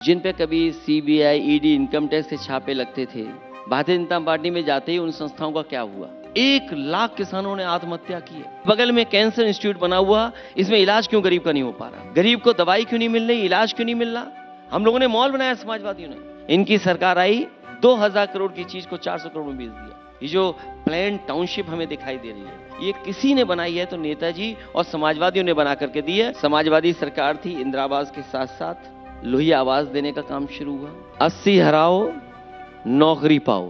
जिन पे कभी CBI, ED, income tax से छापे लगते थे, भारतीय जनता पार्टी में जाते ही उन संस्थाओं का क्या हुआ? 1 लाख किसानों ने आत्महत्या की है। बगल में कैंसर इंस्टीट्यूट बना हुआ, इसमें इलाज क्यों गरीब का नहीं हो पा रहा? गरीब को दवाई क्यों नहीं मिल रही, इलाज क्यों नहीं मिल रहा? हम लोगों ने मॉल बनाया समाजवादियों ने। इनकी सरकार आई, 2000 करोड़ की चीज को 400 करोड़ में बेच दिया। ये जो प्लान टाउनशिप हमें दिखाई दे रही है, ये किसी ने बनाई है तो नेताजी और समाजवादियों ने बना करके दी है। समाजवादी सरकार थी, इंदिरा आवास के साथ साथ लोही आवास देने का काम शुरू हुआ। 80 हराओ, नौकरी पाओ।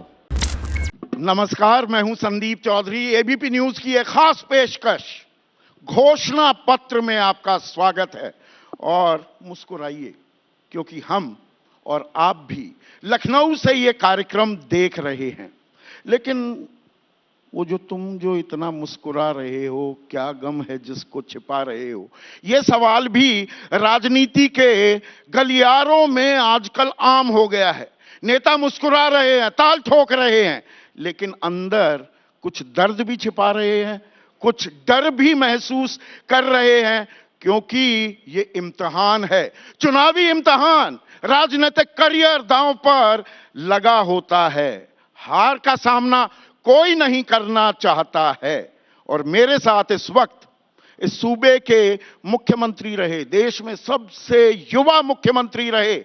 नमस्कार, मैं हूं संदीप चौधरी। एबीपी न्यूज की एक खास पेशकश घोषणा पत्र में आपका स्वागत है। और मुस्कुराइए, क्योंकि हम और आप भी लखनऊ से ये कार्यक्रम देख रहे हैं। लेकिन वो तुम जो इतना मुस्कुरा रहे हो, क्या गम है जिसको छिपा रहे हो? ये सवाल भी राजनीति के गलियारों में आजकल आम हो गया है। नेता मुस्कुरा रहे हैं, ताल ठोक रहे हैं, लेकिन अंदर कुछ दर्द भी छिपा रहे हैं, कुछ डर भी महसूस कर रहे हैं, क्योंकि ये इम्तिहान है, चुनावी इम्तिहान। राजनीतिक करियर दांव पर लगा होता है। हार का सामना कोई नहीं करना चाहता है। और मेरे साथ इस वक्त इस सूबे के मुख्यमंत्री रहे, देश में सबसे युवा मुख्यमंत्री रहे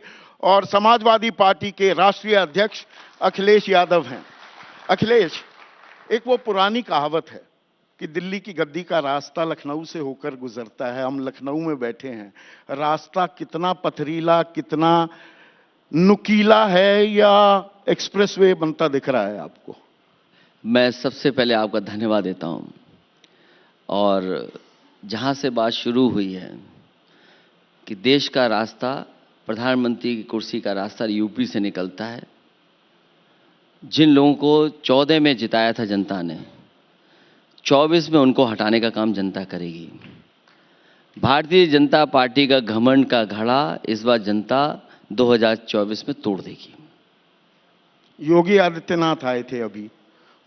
और समाजवादी पार्टी के राष्ट्रीय अध्यक्ष अखिलेश यादव हैं। अखिलेश, एक वो पुरानी कहावत है कि दिल्ली की गद्दी का रास्ता लखनऊ से होकर गुजरता है। हम लखनऊ में बैठे हैं। रास्ता कितना पथरीला, कितना नुकीला है, या एक्सप्रेसवे बनता दिख रहा है आपको? मैं सबसे पहले आपका धन्यवाद देता हूं। और जहां से बात शुरू हुई है कि देश का रास्ता, प्रधानमंत्री की कुर्सी का रास्ता यूपी से निकलता है। जिन लोगों को 14 में जिताया था जनता ने, 24 में उनको हटाने का काम जनता करेगी। भारतीय जनता पार्टी का घमंड का घड़ा इस बार जनता 2024 में तोड़ देगी। योगी आदित्यनाथ आए थे अभी,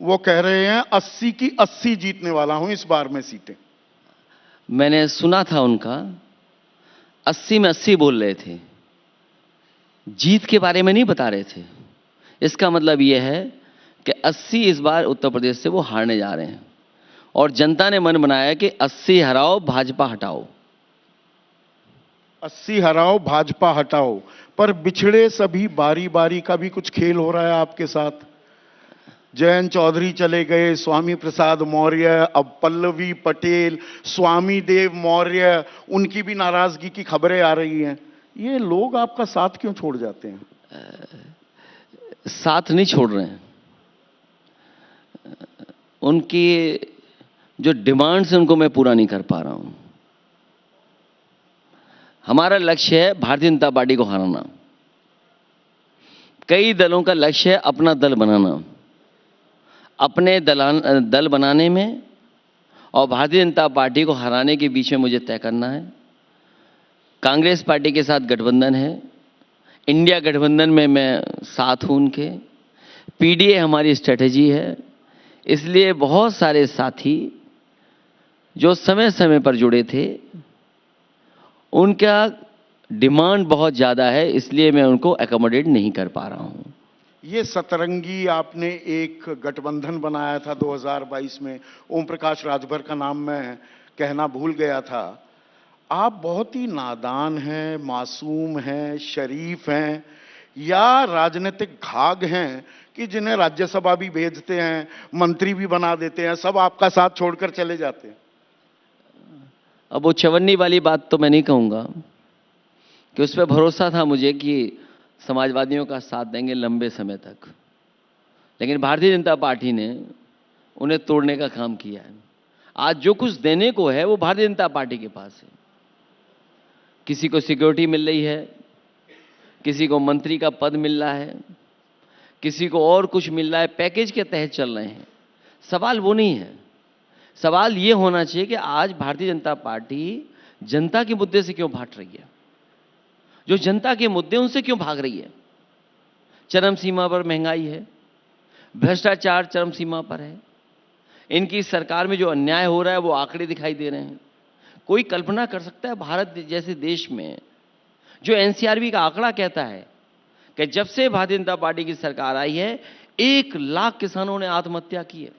वो कह रहे हैं 80 की 80 जीतने वाला हूं इस बार में सीटें। मैंने सुना था उनका, 80 में 80 बोल रहे थे, जीत के बारे में नहीं बता रहे थे। इसका मतलब यह है कि 80 इस बार उत्तर प्रदेश से वो हारने जा रहे हैं। और जनता ने मन बनाया कि 80 हराओ, भाजपा हटाओ। 80 हराओ, भाजपा हटाओ। पर बिछड़े सभी बारी बारी का भी कुछ खेल हो रहा है आपके साथ। जयंत चौधरी चले गए, स्वामी प्रसाद मौर्य, अब पल्लवी पटेल, स्वामी देव मौर्य, उनकी भी नाराजगी की खबरें आ रही हैं। ये लोग आपका साथ क्यों छोड़ जाते हैं? साथ नहीं छोड़ रहे हैं। उनकी जो डिमांड्स हैं उनको मैं पूरा नहीं कर पा रहा हूं। हमारा लक्ष्य है भारतीय जनता पार्टी को हराना। कई दलों का लक्ष्य है अपना दल बनाना। अपने दल बनाने में और भारतीय जनता पार्टी को हराने के बीच में मुझे तय करना है। कांग्रेस पार्टी के साथ गठबंधन है, इंडिया गठबंधन में मैं साथ हूं उनके। पीडीए हमारी स्ट्रेटेजी है। इसलिए बहुत सारे साथी जो समय समय पर जुड़े थे, उनका डिमांड बहुत ज़्यादा है, इसलिए मैं उनको एकोमोडेट नहीं कर पा रहा हूं। ये सतरंगी आपने एक गठबंधन बनाया था 2022 में। ओम प्रकाश राजभर का नाम मैं कहना भूल गया था। आप बहुत ही नादान हैं, मासूम हैं, शरीफ हैं, या राजनीतिक घाघ हैं कि जिन्हें राज्यसभा भी भेजते हैं, मंत्री भी बना देते हैं, सब आपका साथ छोड़कर चले जाते हैं? अब वो चवन्नी वाली बात तो मैं नहीं कहूँगा कि उस पर भरोसा था मुझे कि समाजवादियों का साथ देंगे लंबे समय तक, लेकिन भारतीय जनता पार्टी ने उन्हें तोड़ने का काम किया है। आज जो कुछ देने को है वो भारतीय जनता पार्टी के पास है। किसी को सिक्योरिटी मिल रही है, किसी को मंत्री का पद मिल रहा है, किसी को और कुछ मिल रहा है, पैकेज के तहत चल रहे हैं। सवाल वो नहीं है। सवाल ये होना चाहिए कि आज भारतीय जनता पार्टी जनता के मुद्दे से क्यों भाग रही है, जो जनता के मुद्दे उनसे क्यों भाग रही है। चरम सीमा पर महंगाई है, भ्रष्टाचार चरम सीमा पर है, इनकी सरकार में जो अन्याय हो रहा है वो आंकड़े दिखाई दे रहे हैं। कोई कल्पना कर सकता है भारत जैसे देश में जो एनसीआरबी का आंकड़ा कहता है कि जब से भारतीय जनता पार्टी की सरकार आई है 1 लाख किसानों ने आत्महत्या की है।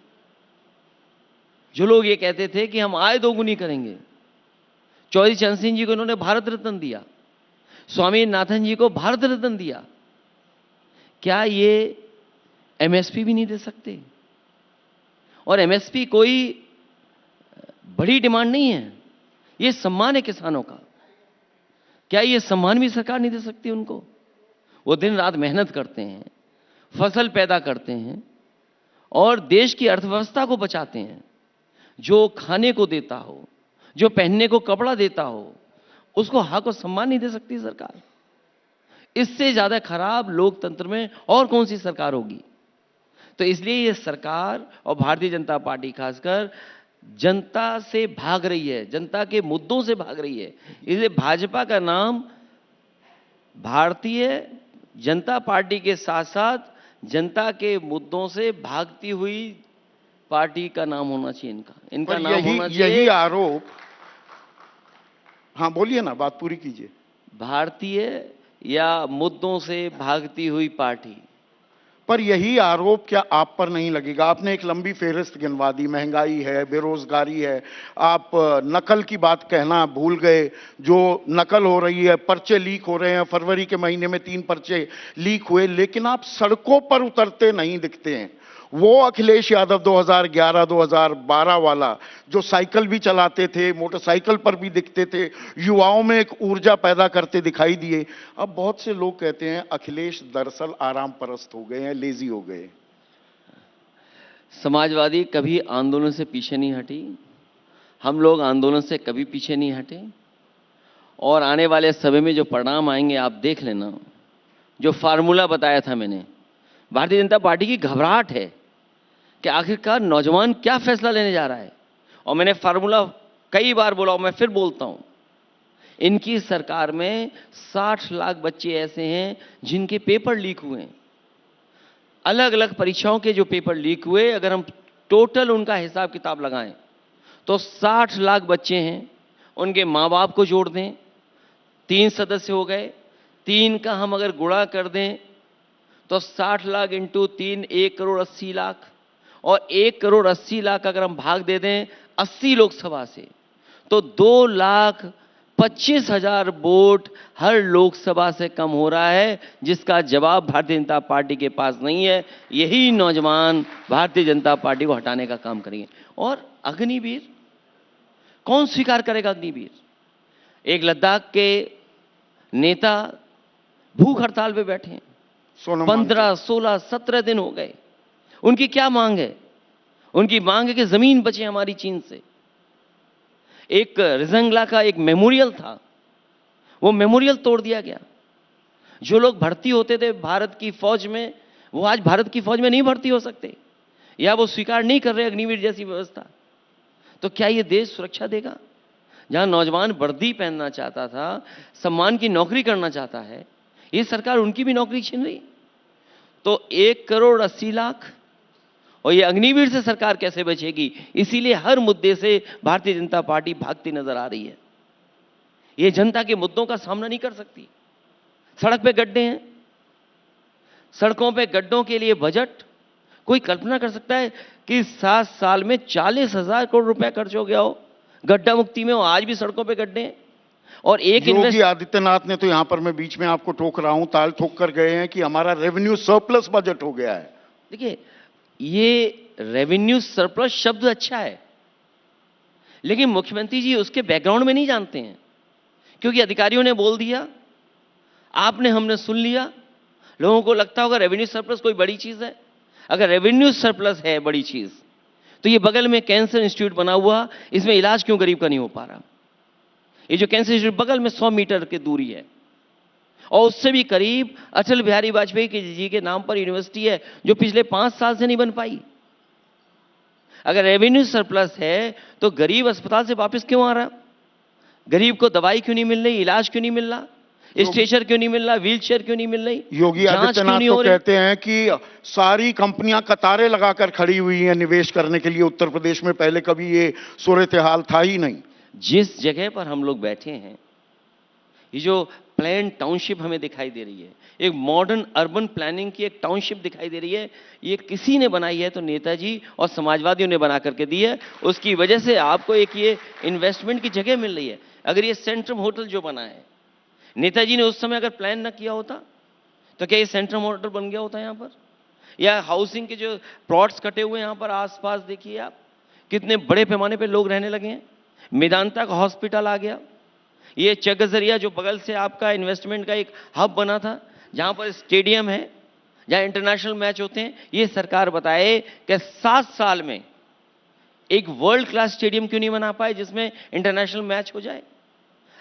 जो लोग ये कहते थे कि हम आय दोगुनी करेंगे, चौधरी चरण सिंह जी को इन्होंने भारत रत्न दिया, स्वामीनाथन जी को भारत रत्न दिया, क्या ये एमएसपी भी नहीं दे सकते? और एमएसपी कोई बड़ी डिमांड नहीं है, ये सम्मान है किसानों का। क्या ये सम्मान भी सरकार नहीं दे सकती उनको? वो दिन रात मेहनत करते हैं, फसल पैदा करते हैं और देश की अर्थव्यवस्था को बचाते हैं। जो खाने को देता हो, जो पहनने को कपड़ा देता हो, उसको हक और सम्मान नहीं दे सकती सरकार। इससे ज्यादा खराब लोकतंत्र में और कौन सी सरकार होगी? तो इसलिए ये सरकार और भारतीय जनता पार्टी खासकर जनता से भाग रही है, जनता के मुद्दों से भाग रही है। इसलिए भाजपा का नाम भारतीय जनता पार्टी के साथ साथ जनता के मुद्दों से भागती हुई पार्टी का नाम होना चाहिए। इनका नाम होना चाहिए, यही आरोप। हाँ बोलिए ना, बात पूरी कीजिए। भारतीय या मुद्दों से भागती हुई पार्टी। पर यही आरोप क्या आप पर नहीं लगेगा? आपने एक लंबी फेहरिस्त गिनवा दी, महंगाई है, बेरोजगारी है, आप नकल की बात कहना भूल गए। जो नकल हो रही है, पर्चे लीक हो रहे हैं, फरवरी के महीने में 3 पर्चे लीक हुए, लेकिन आप सड़कों पर उतरते नहीं दिखते हैं। वो अखिलेश यादव 2011-2012 वाला जो साइकिल भी चलाते थे, मोटरसाइकिल पर भी दिखते थे, युवाओं में एक ऊर्जा पैदा करते दिखाई दिए। अब बहुत से लोग कहते हैं अखिलेश दरअसल आराम परस्त हो गए हैं, लेजी हो गए। समाजवादी कभी आंदोलन से पीछे नहीं हटी, हम लोग आंदोलन से कभी पीछे नहीं हटे और आने वाले समय में जो परिणाम आएंगे आप देख लेना। जो फार्मूला बताया था मैंने, भारतीय जनता पार्टी की घबराहट है कि आखिरकार नौजवान क्या फैसला लेने जा रहा है। और मैंने फार्मूला कई बार बोला और मैं फिर बोलता हूं, इनकी सरकार में 60 लाख बच्चे ऐसे हैं जिनके पेपर लीक हुए हैं। अलग अलग परीक्षाओं के जो पेपर लीक हुए, अगर हम टोटल उनका हिसाब किताब लगाएं तो 60 लाख बच्चे हैं। उनके माँ बाप को जोड़ दें, 3 सदस्य हो गए, 3 का हम अगर गुणा कर दें तो 60 लाख इंटू 3 1 करोड़ 80 लाख, और 1 करोड़ 80 लाख अगर हम भाग दे दें 80 लोकसभा से तो 2,25,000 वोट हर लोकसभा से कम हो रहा है, जिसका जवाब भारतीय जनता पार्टी के पास नहीं है। यही नौजवान भारतीय जनता पार्टी को हटाने का काम करेंगे। और अग्निवीर कौन स्वीकार करेगा? अग्निवीर एक लद्दाख के नेता भूख हड़ताल पे बैठे हैं, 15, 16, 17 दिन हो गए। उनकी क्या मांग है? उनकी मांग है कि जमीन बचे हमारी चीन से। एक रिजंगला का एक मेमोरियल था, वो मेमोरियल तोड़ दिया गया। जो लोग भर्ती होते थे भारत की फौज में, वो आज भारत की फौज में नहीं भर्ती हो सकते, या वो स्वीकार नहीं कर रहे अग्निवीर जैसी व्यवस्था। तो क्या ये देश सुरक्षा देगा? जहां नौजवान वर्दी पहनना चाहता था, सम्मान की नौकरी करना चाहता है, ये सरकार उनकी भी नौकरी छीन रही। तो 1 करोड़ 80 लाख और ये अग्निवीर से सरकार कैसे बचेगी? इसीलिए हर मुद्दे से भारतीय जनता पार्टी भागती नजर आ रही है। ये जनता के मुद्दों का सामना नहीं कर सकती। सड़क पे गड्ढे हैं, सड़कों पे गड्ढों के लिए बजट, कोई कल्पना कर सकता है कि 7 साल में 40,000 करोड़ रुपया खर्च हो गया हो गड्ढा मुक्ति में, और आज भी सड़कों पे गड्ढे हैं। और एक योगी आदित्यनाथ ने तो यहां पर, मैं बीच में आपको टोक रहा हूं, ताल ठोक कर गए हैं कि हमारा रेवेन्यू सरप्लस बजट हो गया है। देखिए, ये रेवेन्यू सरप्लस शब्द अच्छा है, लेकिन मुख्यमंत्री जी उसके बैकग्राउंड में नहीं जानते हैं, क्योंकि अधिकारियों ने बोल दिया, आपने हमने सुन लिया। लोगों को लगता होगा रेवेन्यू सरप्लस कोई बड़ी चीज है। अगर रेवेन्यू सरप्लस है बड़ी चीज, तो ये बगल में कैंसर इंस्टीट्यूट बना हुआ, इसमें इलाज क्यों गरीब का नहीं हो पा रहा? ये जो कैंसर इंस्टीट्यूट बगल में 100 मीटर की दूरी है, और उससे भी करीब अटल बिहारी वाजपेयी जी के नाम पर यूनिवर्सिटी है, जो पिछले 5 साल से नहीं बन पाई। अगर रेवेन्यू सरप्लस है तो गरीब अस्पताल से वापस क्यों आ रहा? गरीब को दवाई क्यों नहीं मिल रही, इलाज क्यों नहीं मिल रहा, स्ट्रेचर क्यों नहीं मिल रहा, व्हील चेयर क्यों नहीं मिल रही? योगी आदित्यनाथ तो कहते हैं कि सारी कंपनियां कतारें लगाकर खड़ी हुई हैं निवेश करने के लिए उत्तर प्रदेश में। पहले कभी ये सूरत हाल था ही नहीं। जिस जगह पर हम लोग बैठे हैं, ये जो प्लान टाउनशिप हमें दिखाई दे रही है, एक मॉडर्न अर्बन प्लानिंग की एक टाउनशिप दिखाई दे रही है। ये किसी ने बनाई है तो नेताजी और समाजवादियों ने बना करके दी है। उसकी वजह से आपको एक ये इन्वेस्टमेंट की जगह मिल रही है। अगर ये सेंट्रम होटल जो बना है, नेताजी ने उस समय अगर प्लान ना किया होता तो क्या ये सेंट्रम होटल बन गया होता यहाँ पर? या हाउसिंग के जो प्लॉट्स कटे हुए यहाँ पर आसपास देखिए आप, कितने बड़े पैमाने पे लोग रहने लगे हैं। मेदांता का हॉस्पिटल आ गया, ये चकगजरिया जो बगल से आपका इन्वेस्टमेंट का एक हब बना था, जहां पर स्टेडियम है, जहां इंटरनेशनल मैच होते हैं। ये सरकार बताए कि 7 साल में एक वर्ल्ड क्लास स्टेडियम क्यों नहीं बना पाए जिसमें इंटरनेशनल मैच हो जाए?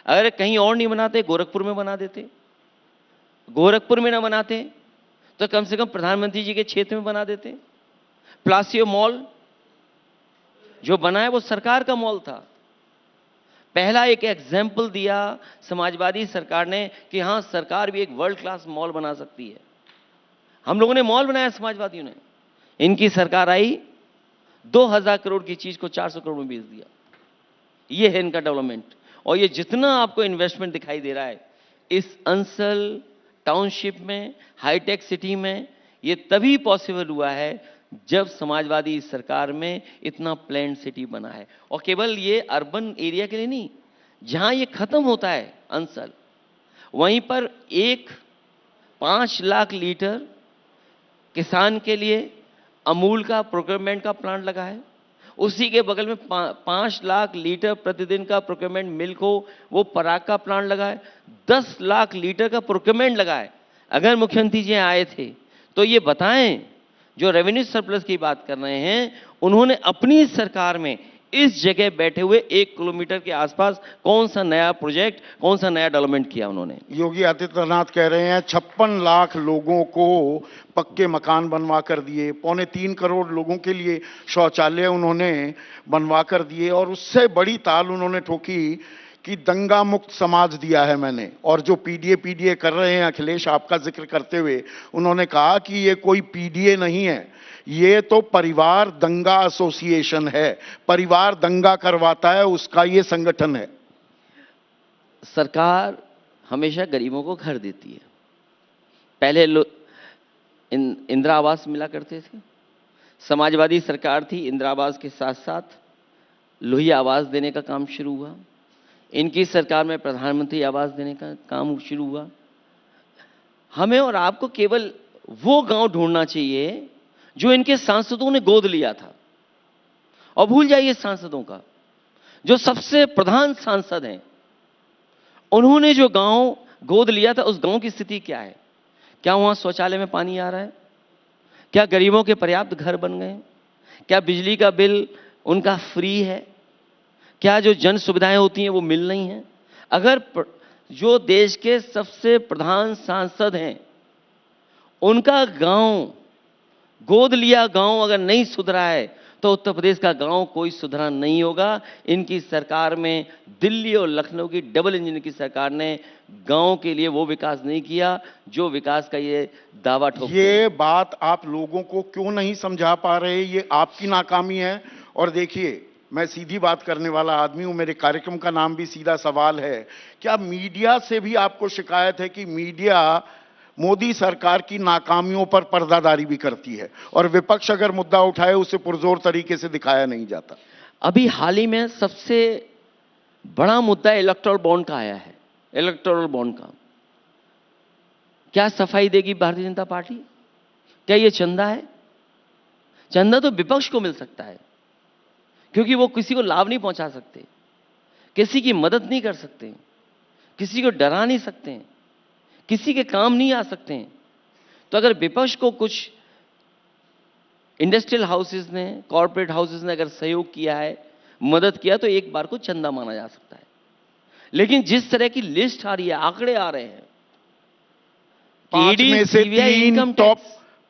अगर कहीं और नहीं बनाते, गोरखपुर में बना देते। गोरखपुर में ना बनाते तो कम से कम प्रधानमंत्री जी के क्षेत्र में बना देते। प्लासियो मॉल जो बना है वो सरकार का मॉल था। पहला एक एग्जाम्पल दिया समाजवादी सरकार ने कि हां, सरकार भी एक वर्ल्ड क्लास मॉल बना सकती है। हम लोगों ने मॉल बनाया, समाजवादियों ने। इनकी सरकार आई, 2000 करोड़ की चीज को 400 करोड़ में बेच दिया। ये है इनका डेवलपमेंट। और ये जितना आपको इन्वेस्टमेंट दिखाई दे रहा है इस अंसल टाउनशिप में, हाईटेक सिटी में, ये तभी पॉसिबल हुआ है जब समाजवादी सरकार में इतना प्लान्ड सिटी बना है। और केवल ये अर्बन एरिया के लिए नहीं, जहां ये खत्म होता है अंसल, वहीं पर एक 5 लाख लीटर किसान के लिए अमूल का प्रोक्योरमेंट का प्लांट लगा है। उसी के बगल में 5 लाख लीटर प्रतिदिन का प्रोक्योरमेंट मिल्क हो, वो पराग का प्लांट लगा है। 10 लाख लीटर का प्रोक्योरमेंट लगा है। अगर मुख्यमंत्री जी आए थे तो ये बताएं, जो रेवेन्यू सरप्लस की बात कर रहे हैं, उन्होंने अपनी सरकार में इस जगह बैठे हुए 1 किलोमीटर के आसपास कौन सा नया प्रोजेक्ट, कौन सा नया डेवलपमेंट किया उन्होंने? योगी आदित्यनाथ कह रहे हैं 56 लाख लोगों को पक्के मकान बनवा कर दिए, 3.25 करोड़ लोगों के लिए शौचालय उन्होंने बनवा कर दिए, और उससे बड़ी ताल उन्होंने ठोकी कि दंगा मुक्त समाज दिया है मैंने। और जो पीडीए कर रहे हैं, अखिलेश आपका जिक्र करते हुए उन्होंने कहा कि ये कोई पीडीए नहीं है, ये तो परिवार दंगा एसोसिएशन है। परिवार दंगा करवाता है उसका ये संगठन है। सरकार हमेशा गरीबों को घर देती है। पहले इंदिरा आवास मिला करते थे, समाजवादी सरकार थी, इंदिरा आवास के साथ साथ लोहिया आवास देने का काम शुरू हुआ। इनकी सरकार में प्रधानमंत्री आवास देने का काम शुरू हुआ। हमें और आपको केवल वो गांव ढूंढना चाहिए जो इनके सांसदों ने गोद लिया था। और भूल जाइए सांसदों का, जो सबसे प्रधान सांसद हैं, उन्होंने जो गांव गोद लिया था, उस गांव की स्थिति क्या है? क्या वहां शौचालय में पानी आ रहा है? क्या गरीबों के पर्याप्त घर बन गए? क्या बिजली का बिल उनका फ्री है? क्या जो जन सुविधाएं होती हैं वो मिल रही हैं? अगर जो देश के सबसे प्रधान सांसद हैं, उनका गांव गोद लिया गांव अगर नहीं सुधरा है तो उत्तर प्रदेश का गांव कोई सुधरा नहीं होगा। इनकी सरकार में, दिल्ली और लखनऊ की डबल इंजन की सरकार ने गांव के लिए वो विकास नहीं किया जो विकास का ये दावा ठोकते हैं। ये बात आप लोगों को क्यों नहीं समझा पा रहे? ये आपकी नाकामी है। और देखिए, मैं सीधी बात करने वाला आदमी हूं, मेरे कार्यक्रम का नाम भी सीधा सवाल है। क्या मीडिया से भी आपको शिकायत है कि मीडिया मोदी सरकार की नाकामियों पर पर्दादारी भी करती है, और विपक्ष अगर मुद्दा उठाए उसे पुरजोर तरीके से दिखाया नहीं जाता? अभी हाल ही में सबसे बड़ा मुद्दा इलेक्टोरल बॉन्ड का आया है। इलेक्टोरल बॉन्ड का क्या सफाई देगी भारतीय जनता पार्टी? क्या यह चंदा है? चंदा तो विपक्ष को मिल सकता है, क्योंकि वो किसी को लाभ नहीं पहुंचा सकते, किसी की मदद नहीं कर सकते, किसी को डरा नहीं सकते, किसी के काम नहीं आ सकते हैं। तो अगर विपक्ष को कुछ इंडस्ट्रियल हाउसेस ने, कॉर्पोरेट हाउसेस ने अगर सहयोग किया है, मदद किया, तो एक बार को चंदा माना जा सकता है। लेकिन जिस तरह की लिस्ट आ रही है, आंकड़े आ रहे हैं,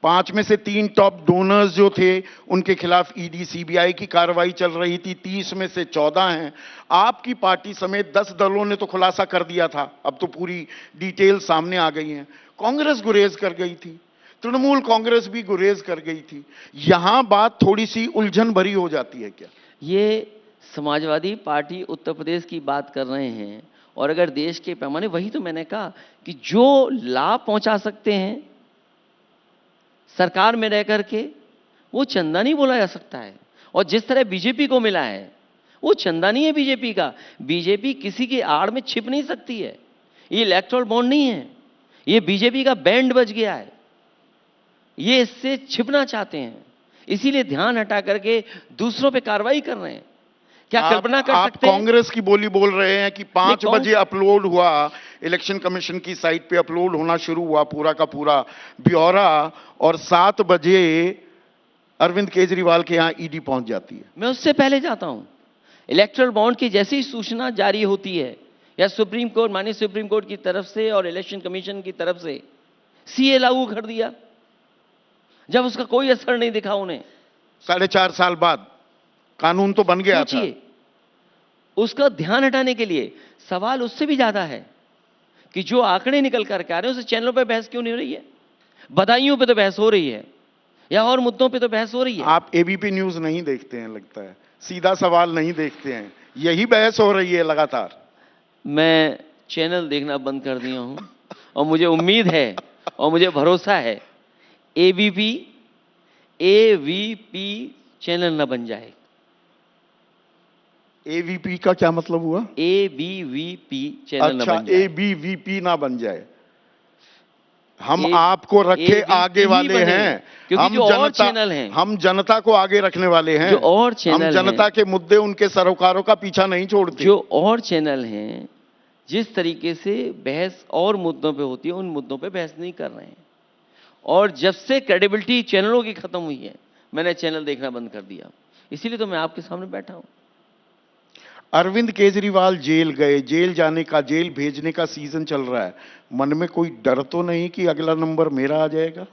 5 में से 3 टॉप डोनर्स जो थे उनके खिलाफ ईडी सीबीआई की कार्रवाई चल रही थी, 30 में से 14 हैं। आपकी पार्टी समेत 10 दलों ने तो खुलासा कर दिया था, अब तो पूरी डिटेल सामने आ गई है। कांग्रेस गुरेज कर गई थी, तृणमूल कांग्रेस भी गुरेज कर गई थी। यहां बात थोड़ी सी उलझन भरी हो जाती है क्या? ये समाजवादी पार्टी उत्तर प्रदेश की बात कर रहे हैं, और अगर देश के पैमाने, वही तो मैंने कहा कि जो लाभ पहुंचा सकते हैं सरकार में रह करके, वो चंदा नहीं बोला जा सकता है। और जिस तरह बीजेपी को मिला है, वो चंदा नहीं है बीजेपी का। बीजेपी किसी की आड़ में छिप नहीं सकती है। ये इलेक्टोरल बॉन्ड नहीं है, ये बीजेपी का बैंड बज गया है। ये इससे छिपना चाहते हैं, इसीलिए ध्यान हटा करके दूसरों पे कार्रवाई कर रहे हैं। क्या कल्पना कर सकते हैं? आप कांग्रेस की बोली बोल रहे हैं कि 5 बजे अपलोड हुआ, इलेक्शन कमीशन की साइट पे अपलोड होना शुरू हुआ पूरा का पूरा ब्यौरा, और 7 बजे अरविंद केजरीवाल के यहां ईडी पहुंच जाती है। मैं उससे पहले जाता हूं। इलेक्टोरल बॉन्ड की जैसी ही सूचना जारी होती है, या सुप्रीम कोर्ट, माननीय सुप्रीम कोर्ट की तरफ से और इलेक्शन कमीशन की तरफ से सीए लागू कर दिया, जब उसका कोई असर नहीं दिखा उन्हें। 4.5 साल बाद कानून तो बन गया था। उसका ध्यान हटाने के लिए सवाल उससे भी ज्यादा है कि जो आंकड़े निकल करके आ रहे हैं, उसे चैनलों पे बहस क्यों नहीं हो रही है? बधाइयों पे तो बहस हो रही है, या और मुद्दों पे तो बहस हो रही है। आप एबीपी न्यूज नहीं देखते हैं लगता है, सीधा सवाल नहीं देखते हैं, यही बहस हो रही है लगातार। मैं चैनल देखना बंद कर दिया हूं, और मुझे उम्मीद है और मुझे भरोसा है एवीपी चैनल ना बन जाए। एवीपी का क्या मतलब हुआ? एबीवीपी चैनल ना बन जाए। एबीवीपी ना बन जाए। हम आपको रखे आगे वाले हैं, क्योंकि जो और चैनल हैं, हम जनता को आगे रखने वाले हैं। जो और चैनल हम जनता के मुद्दे, उनके सरोकारों का पीछा नहीं छोड़ते। जो और चैनल हैं, जिस तरीके से बहस और मुद्दों पे होती है, उन मुद्दों पे बहस नहीं कर रहे हैं। और जब से क्रेडिबिलिटी चैनलों की खत्म हुई है, मैंने चैनल देखना बंद कर दिया। इसीलिए तो मैं आपके सामने बैठा हूं। अरविंद केजरीवाल जेल गए, जेल जाने का, जेल भेजने का सीजन चल रहा है। मन में कोई डर तो नहीं कि अगला नंबर मेरा आ जाएगा?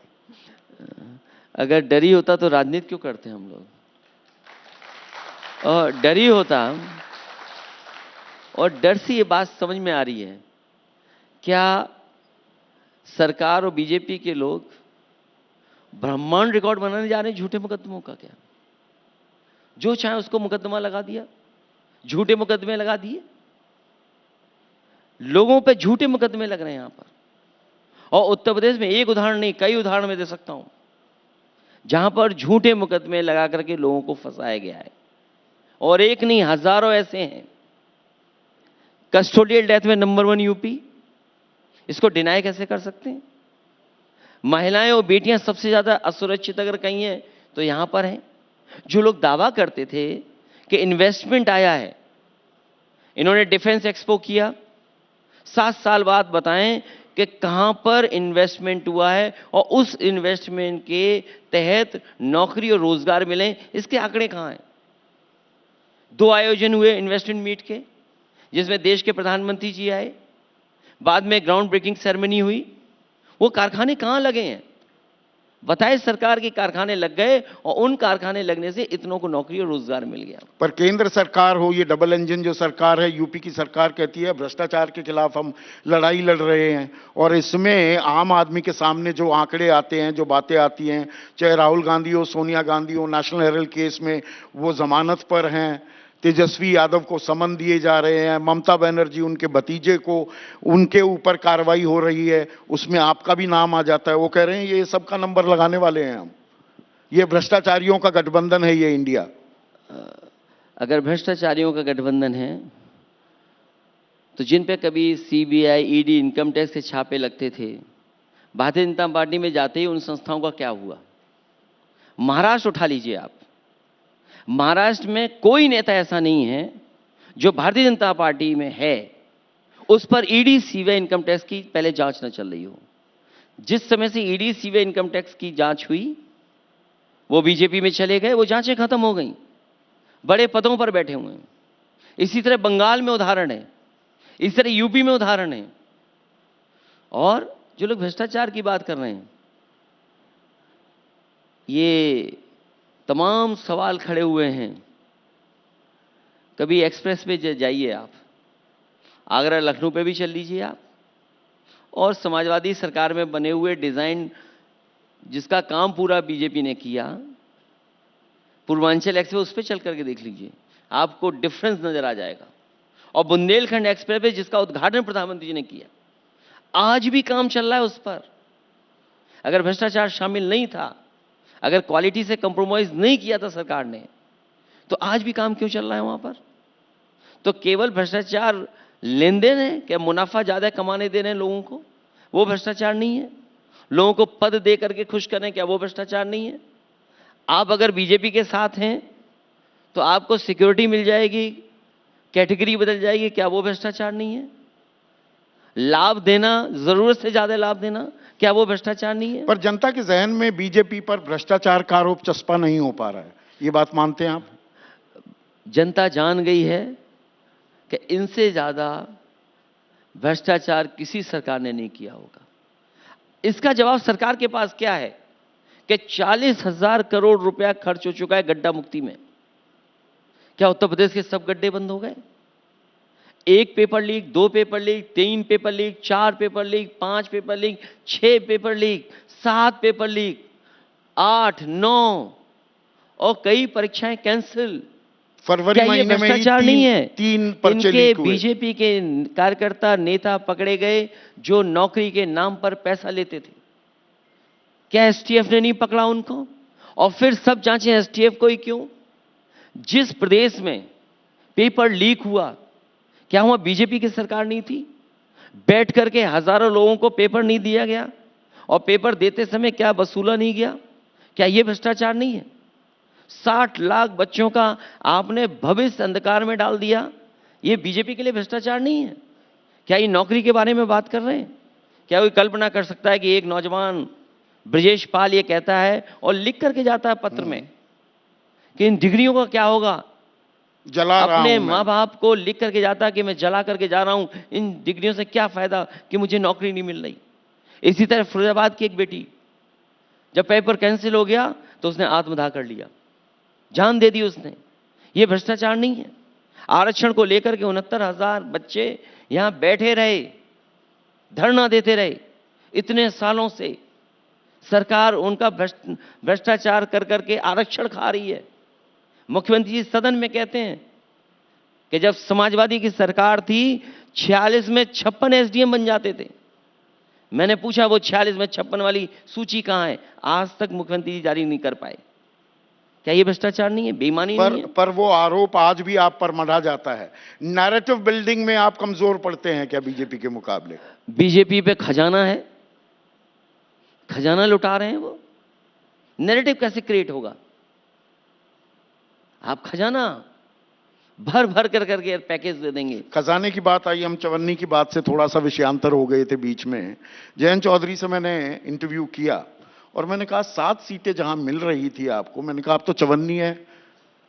अगर डर ही होता तो राजनीति क्यों करते हम लोग? और डर ही होता, और डर से ये बात समझ में आ रही है, क्या सरकार और बीजेपी के लोग ब्रह्मांड रिकॉर्ड बनाने जा रहे हैं झूठे मुकदमों का? क्या जो चाहे उसको मुकदमा लगा दिया, झूठे मुकदमे लगा दिए, लोगों पे झूठे मुकदमे लग रहे हैं यहां पर। और उत्तर प्रदेश में एक उदाहरण नहीं, कई उदाहरण मैं दे सकता हूं जहां पर झूठे मुकदमे लगा करके लोगों को फंसाया गया है। और एक नहीं, हजारों ऐसे हैं। कस्टोडियल डेथ में नंबर 1 यूपी, इसको डिनाई कैसे कर सकते हैं? महिलाएं और बेटियां सबसे ज्यादा असुरक्षित अगर कहीं है तो यहां पर हैं। जो लोग दावा करते थे कि इन्वेस्टमेंट आया है, इन्होंने डिफेंस एक्सपो किया, 7 साल बाद बताएं कि कहां पर इन्वेस्टमेंट हुआ है और उस इन्वेस्टमेंट के तहत नौकरी और रोजगार मिले, इसके आंकड़े कहां हैं? 2 आयोजन हुए इन्वेस्टमेंट मीट के, जिसमें देश के प्रधानमंत्री जी आए, बाद में ग्राउंड ब्रेकिंग सेरेमनी हुई। वो कारखाने कहां लगे हैं? बताए सरकार के कारखाने लग गए, और उन कारखाने लगने से इतनों को नौकरी और रोजगार मिल गया। पर केंद्र सरकार हो, ये डबल इंजन जो सरकार है, यूपी की सरकार कहती है भ्रष्टाचार के खिलाफ हम लड़ाई लड़ रहे हैं, और इसमें आम आदमी के सामने जो आंकड़े आते हैं, जो बातें आती हैं, चाहे राहुल गांधी हो, सोनिया गांधी हो, नेशनल हेराल्ड केस में वो जमानत पर हैं, तेजस्वी यादव को समन दिए जा रहे हैं, ममता बनर्जी उनके भतीजे को, उनके ऊपर कार्रवाई हो रही है, उसमें आपका भी नाम आ जाता है। वो कह रहे हैं ये सबका नंबर लगाने वाले हैं हम, ये भ्रष्टाचारियों का गठबंधन है ये इंडिया। अगर भ्रष्टाचारियों का गठबंधन है तो जिन पे कभी सीबीआई, ईडी, इनकम टैक्स के छापे लगते थे, भारतीय जनता पार्टी में जाते ही उन संस्थाओं का क्या हुआ? महाराष्ट्र उठा लीजिए आप, महाराष्ट्र में कोई नेता ऐसा नहीं है जो भारतीय जनता पार्टी में है उस पर ईडी, सीबीआई, इनकम टैक्स की पहले जांच न चल रही हो। जिस समय से ईडी, सीबीआई, इनकम टैक्स की जांच हुई, वो बीजेपी में चले गए, वो जांचें खत्म हो गई, बड़े पदों पर बैठे हुए हैं। इसी तरह बंगाल में उदाहरण है, इसी तरह यूपी में उदाहरण है। और जो लोग भ्रष्टाचार की बात कर रहे हैं, ये तमाम सवाल खड़े हुए हैं। कभी एक्सप्रेस पे जाइए आप, आगरा लखनऊ पे भी चल लीजिए आप, और समाजवादी सरकार में बने हुए डिजाइन जिसका काम पूरा बीजेपी ने किया, पूर्वांचल एक्सप्रेस, उस पर चल करके देख लीजिए, आपको डिफरेंस नजर आ जाएगा। और बुंदेलखंड एक्सप्रेसवे जिसका उद्घाटन प्रधानमंत्री जी ने किया, आज भी काम चल रहा है उस पर। अगर भ्रष्टाचार शामिल नहीं था, अगर क्वालिटी से कंप्रोमाइज नहीं किया था सरकार ने, तो आज भी काम क्यों चल रहा है वहां पर? तो केवल भ्रष्टाचार लेन देन है क्या? मुनाफा ज्यादा कमाने दे रहे हैं लोगों को, वो भ्रष्टाचार नहीं है? लोगों को पद दे करके खुश करें, क्या वो भ्रष्टाचार नहीं है? आप अगर बीजेपी के साथ हैं तो आपको सिक्योरिटी मिल जाएगी, कैटेगरी बदल जाएगी, क्या वो भ्रष्टाचार नहीं है? लाभ देना, जरूरत से ज्यादा लाभ देना, क्या वो भ्रष्टाचार नहीं है? पर जनता के जहन में बीजेपी पर भ्रष्टाचार का आरोप चस्पा नहीं हो पा रहा है, ये बात मानते हैं आप? जनता जान गई है कि इनसे ज्यादा भ्रष्टाचार किसी सरकार ने नहीं किया होगा। इसका जवाब सरकार के पास क्या है कि 40,000 करोड़ रुपया खर्च हो चुका है गड्ढा मुक्ति में। क्या उत्तर प्रदेश के सब गड्ढे बंद हो गए? 1 paper leak, 2 paper leak, 3 paper leak, 4 paper leak, 5 paper leak, 6 paper leak, 7 paper leak, 8, 9 और कई परीक्षाएं कैंसिल। फरवरी क्या ये महीने में ही भ्रष्टाचार नहीं है? तीन पर्चे इनके लीक हुए। बीजेपी के कार्यकर्ता नेता पकड़े गए जो नौकरी के नाम पर पैसा लेते थे। क्या एसटीएफ ने नहीं पकड़ा उनको? और फिर सब जांचें एसटीएफ को ही क्यों? जिस प्रदेश में पेपर लीक हुआ, क्या वहां बीजेपी की सरकार नहीं थी? बैठ करके हजारों लोगों को पेपर नहीं दिया गया और पेपर देते समय क्या वसूला नहीं गया? क्या यह भ्रष्टाचार नहीं है? 60 लाख बच्चों का आपने भविष्य अंधकार में डाल दिया, यह बीजेपी के लिए भ्रष्टाचार नहीं है? क्या ये नौकरी के बारे में बात कर रहे हैं? क्या कोई कल्पना कर सकता है कि एक नौजवान ब्रजेश पाल ये कहता है और लिख करके जाता है पत्र में कि इन डिग्रियों का क्या होगा? जला रहा अपने हूं मैं। मां बाप को लिख करके जाता कि मैं जला करके जा रहा हूं, इन डिग्रियों से क्या फायदा कि मुझे नौकरी नहीं मिल रही। इसी तरह फिरोजाबाद की एक बेटी, जब पेपर कैंसिल हो गया तो उसने आत्मदाह कर लिया, जान दे दी उसने। यह भ्रष्टाचार नहीं है? आरक्षण को लेकर के 69,000 बच्चे यहां बैठे रहे, धरना देते रहे, इतने सालों से सरकार उनका भ्रष्टाचार कर करके आरक्षण खा रही है। मुख्यमंत्री जी सदन में कहते हैं कि जब समाजवादी की सरकार थी 46 में 56 एसडीएम बन जाते थे। मैंने पूछा वो 46 में 56 वाली सूची कहां है? आज तक मुख्यमंत्री जी जारी नहीं कर पाए। क्या ये भ्रष्टाचार नहीं है? बेईमानी नहीं है? पर वो आरोप आज भी आप पर मढ़ा जाता है। नैरेटिव बिल्डिंग में आप कमजोर पड़ते हैं क्या बीजेपी के मुकाबले? बीजेपी पे खजाना है, खजाना लुटा रहे हैं वो, नैरेटिव कैसे क्रिएट होगा? आप खजाना भर भर कर करके पैकेज दे देंगे। खजाने की बात आई, हम चवन्नी की बात से थोड़ा सा विषयांतर हो गए थे बीच में। जयंत चौधरी से मैंने इंटरव्यू किया और मैंने कहा 7 सीटें जहां मिल रही थी आपको, मैंने कहा आप तो चवन्नी है,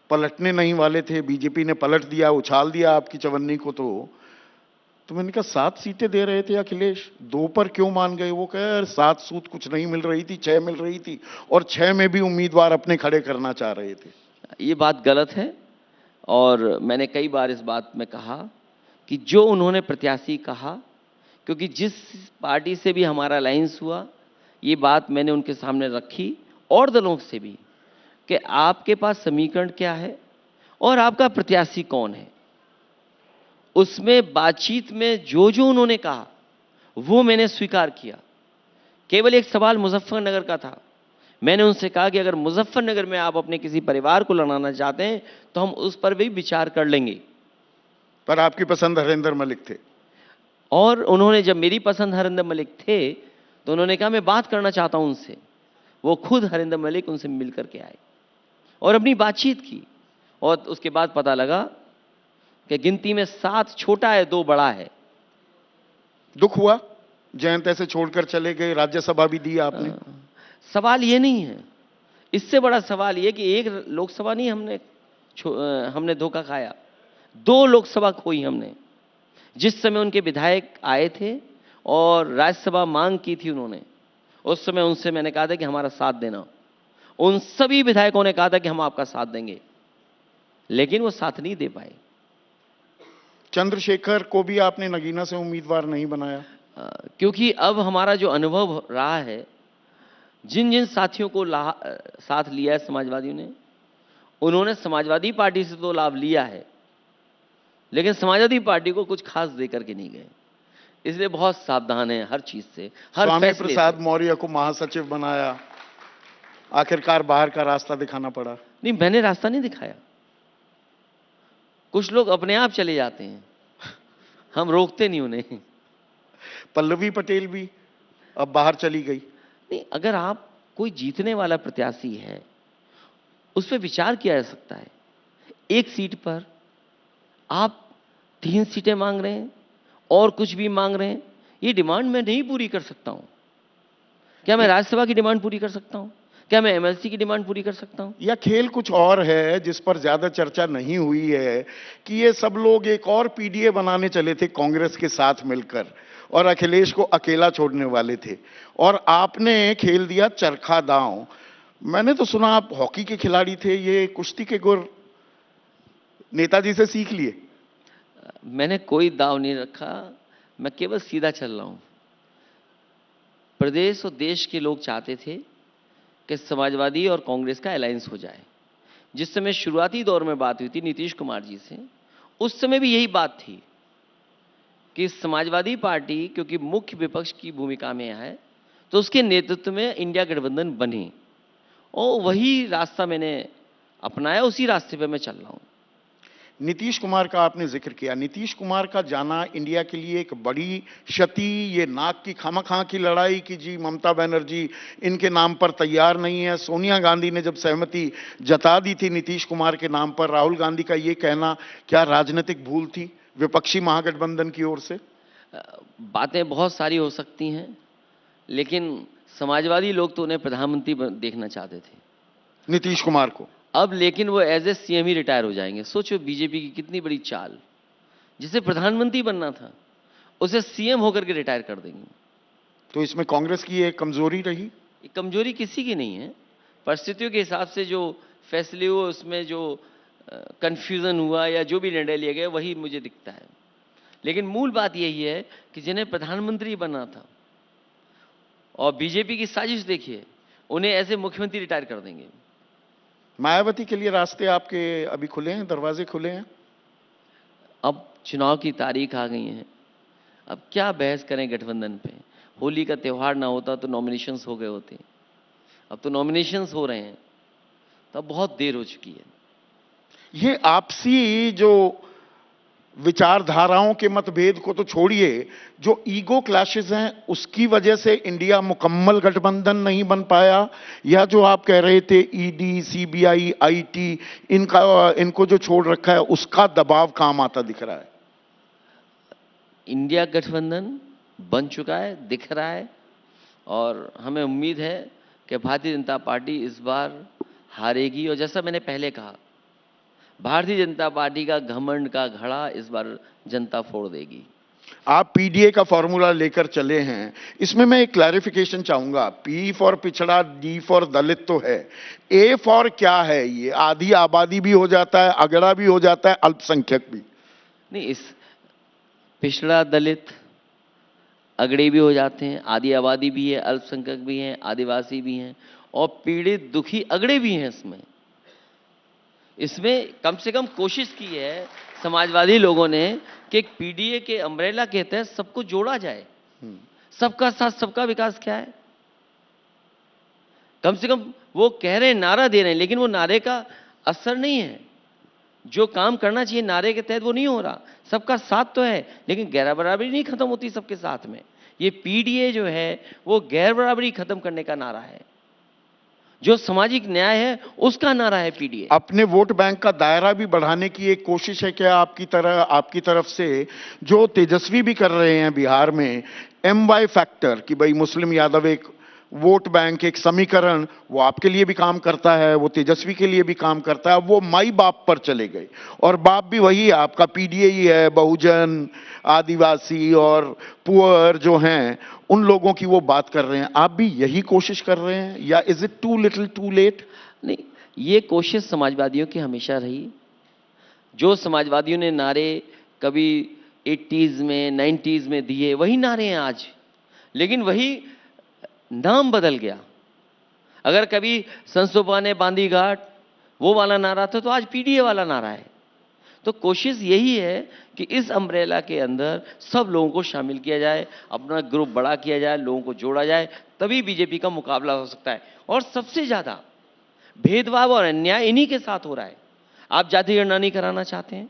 पलटने नहीं वाले थे, बीजेपी ने पलट दिया, उछाल दिया आपकी चवन्नी को। तो मैंने कहा 7 सीटें दे रहे थे अखिलेश, 2 पर क्यों मान गए? वो कहे 7 सूत कुछ नहीं मिल रही थी, 6 मिल रही थी और 6 में भी उम्मीदवार अपने खड़े करना चाह रहे थे। ये बात गलत है और मैंने कई बार इस बात में कहा कि जो उन्होंने प्रत्याशी कहा, क्योंकि जिस पार्टी से भी हमारा अलायंस हुआ, ये बात मैंने उनके सामने रखी और दलों से भी कि आपके पास समीकरण क्या है और आपका प्रत्याशी कौन है। उसमें बातचीत में जो जो उन्होंने कहा वो मैंने स्वीकार किया। केवल एक सवाल मुजफ्फरनगर का था। मैंने उनसे कहा कि अगर मुजफ्फरनगर में आप अपने किसी परिवार को लड़ाना चाहते हैं तो हम उस पर भी विचार कर लेंगे। पर आपकी पसंद हरेंद्र मलिक थे। और उन्होंने, जब मेरी पसंद हरेंद्र मलिक थे तो उन्होंने कहा मैं बात करना चाहता हूं उनसे। वो खुद हरेंद्र मलिक उनसे मिल करके आए और अपनी बातचीत की और उसके बाद पता लगा कि गिनती में 7 छोटा है, 2 बड़ा है। दुख हुआ जयंत ऐसे छोड़कर चले गए, राज्यसभा भी दी आपने। सवाल ये नहीं है, इससे बड़ा सवाल ये कि एक लोकसभा नहीं हमने धोखा खाया, 2 लोकसभा खोई हमने। जिस समय उनके विधायक आए थे और राज्यसभा मांग की थी उन्होंने, उस समय उनसे मैंने कहा था कि हमारा साथ देना। उन सभी विधायकों ने कहा था कि हम आपका साथ देंगे, लेकिन वो साथ नहीं दे पाए। चंद्रशेखर को भी आपने नगीना से उम्मीदवार नहीं बनाया? क्योंकि अब हमारा जो अनुभव रहा है, जिन जिन साथियों को साथ लिया है समाजवादियों ने, उन्होंने समाजवादी पार्टी से तो लाभ लिया है, लेकिन समाजवादी पार्टी को कुछ खास दे करके नहीं गए, इसलिए बहुत सावधान है हर चीज से, हर स्वामी फैसले प्रसाद से। मौर्य को महासचिव बनाया, आखिरकार बाहर का रास्ता दिखाना पड़ा। नहीं, मैंने रास्ता नहीं दिखाया, कुछ लोग अपने आप चले जाते हैं, हम रोकते नहीं उन्हें। पल्लवी पटेल भी अब बाहर चली गई। नहीं, अगर आप कोई जीतने वाला प्रत्याशी है उस पर विचार किया जा सकता है। एक सीट पर आप 3 सीटें मांग रहे हैं और कुछ भी मांग रहे हैं, ये डिमांड मैं नहीं पूरी कर सकता हूं। क्या मैं राज्यसभा की डिमांड पूरी कर सकता हूं? क्या मैं एमएलसी की डिमांड पूरी कर सकता हूं? या खेल कुछ और है जिस पर ज्यादा चर्चा नहीं हुई है कि ये सब लोग एक और पीडीए बनाने चले थे कांग्रेस के साथ मिलकर और अखिलेश को अकेला छोड़ने वाले थे, और आपने खेल दिया चरखा दांव। मैंने तो सुना आप हॉकी के खिलाड़ी थे, ये कुश्ती के गुर नेताजी से सीख लिए। मैंने कोई दाव नहीं रखा, मैं केवल सीधा चल रहा हूं। प्रदेश और देश के लोग चाहते थे कि समाजवादी और कांग्रेस का अलायंस हो जाए। जिस समय शुरुआती दौर में बात हुई थी नीतीश कुमार जी से, उस समय भी यही बात थी कि समाजवादी पार्टी क्योंकि मुख्य विपक्ष की भूमिका में है तो उसके नेतृत्व में इंडिया गठबंधन बनी, और वही रास्ता मैंने अपनाया, उसी रास्ते पे मैं चल रहा हूं। नीतीश कुमार का आपने जिक्र किया, नीतीश कुमार का जाना इंडिया के लिए एक बड़ी क्षति, ये नाक की खामखा की लड़ाई कि जी ममता बनर्जी इनके नाम पर तैयार नहीं है। सोनिया गांधी ने जब सहमति जता दी थी नीतीश कुमार के नाम पर, राहुल गांधी का ये कहना क्या राजनीतिक भूल थी विपक्षी महागठबंधन की ओर से? बातें बहुत सारी हो सकती हैं, लेकिन समाजवादी लोग तो उन्हें प्रधानमंत्री देखना चाहते थे, नीतीश कुमार को। अब लेकिन वो एज ए सीएम ही रिटायर हो जाएंगे। सोचो बीजेपी की कितनी बड़ी चाल, जिसे प्रधानमंत्री बनना था उसे सीएम होकर के रिटायर कर देंगे। तो इसमें कांग्रेस की एक कमजोरी रही? ये कमजोरी किसी की नहीं है, परिस्थितियों के हिसाब से जो फैसले हुए उसमें जो कंफ्यूजन हुआ या जो भी निर्णय लिए गए वही मुझे दिखता है। लेकिन मूल बात यही है कि जिन्हें प्रधानमंत्री बनना था, और बीजेपी की साजिश देखिए, उन्हें ऐसे मुख्यमंत्री रिटायर कर देंगे। मायावती के लिए रास्ते आपके अभी खुले हैं, दरवाजे खुले हैं? अब चुनाव की तारीख आ गई है, अब क्या बहस करें गठबंधन पे। होली का त्यौहार ना होता तो नॉमिनेशंस हो गए होते, अब तो नॉमिनेशंस हो रहे हैं, तो अब बहुत देर हो चुकी है। ये आपसी जो विचारधाराओं के मतभेद को तो छोड़िए, जो ईगो क्लैशेस हैं उसकी वजह से इंडिया मुकम्मल गठबंधन नहीं बन पाया, या जो आप कह रहे थे ईडी, सीबीआई, आईटी इनको जो छोड़ रखा है उसका दबाव काम आता दिख रहा है? इंडिया गठबंधन बन चुका है, दिख रहा है, और हमें उम्मीद है कि भारतीय जनता पार्टी इस बार हारेगी। और जैसा मैंने पहले कहा, भारतीय जनता पार्टी का घमंड का घड़ा इस बार जनता फोड़ देगी। आप पीडीए का फॉर्मूला लेकर चले हैं, इसमें मैं एक क्लैरिफिकेशन चाहूंगा। पी फॉर पिछड़ा, डी फॉर दलित तो है, ए फॉर क्या है? ये आधी आबादी भी हो जाता है, अगड़ा भी हो जाता है, अल्पसंख्यक भी नहीं, इस पिछड़ा, दलित, अगड़े भी हो जाते हैं, आधी आबादी भी है, अल्पसंख्यक भी हैं, आदिवासी भी हैं, और पीड़ित दुखी अगड़े भी हैं। इसमें कम से कम कोशिश की है समाजवादी लोगों ने कि एक पीडीए के अम्ब्रेला के तहत सबको जोड़ा जाए। सबका साथ सबका विकास क्या है? कम से कम वो कह रहे हैं, नारा दे रहे हैं, लेकिन वो नारे का असर नहीं है। जो काम करना चाहिए नारे के तहत वो नहीं हो रहा। सबका साथ तो है, लेकिन गैर बराबरी नहीं खत्म होती सबके साथ में। ये पीडीए जो है वो गैर बराबरी खत्म करने का नारा है, जो सामाजिक न्याय है उसका नारा है पीडीए। अपने वोट बैंक का दायरा भी बढ़ाने की एक कोशिश है क्या आपकी तरफ से, जो तेजस्वी भी कर रहे हैं बिहार में, MY फैक्टर कि भाई मुस्लिम यादव एक वोट बैंक, एक समीकरण, वो आपके लिए भी काम करता है, वो तेजस्वी के लिए भी काम करता है। वो माई बाप पर चले गए, और बाप भी वही है आपका, पीडीए ही है। बहुजन, आदिवासी और पुअर जो हैं उन लोगों की वो बात कर रहे हैं। आप भी यही कोशिश कर रहे हैं, या is it too little too late? नहीं, ये कोशिश समाजवादियों की हमेशा रही। जो समाजवादियों ने नारे कभी 80s में 90s में दिए वही नारे हैं आज, लेकिन वही नाम बदल गया। अगर कभी संसोपा ने बांधी घाट वो वाला नारा था, तो आज पीडीए वाला नारा है। तो कोशिश यही है कि इस अम्ब्रेला के अंदर सब लोगों को शामिल किया जाए, अपना ग्रुप बड़ा किया जाए, लोगों को जोड़ा जाए, तभी बीजेपी का मुकाबला हो सकता है। और सबसे ज्यादा भेदभाव और अन्याय इन्हीं के साथ हो रहा है। आप जाति गणना नहीं कराना चाहते हैं,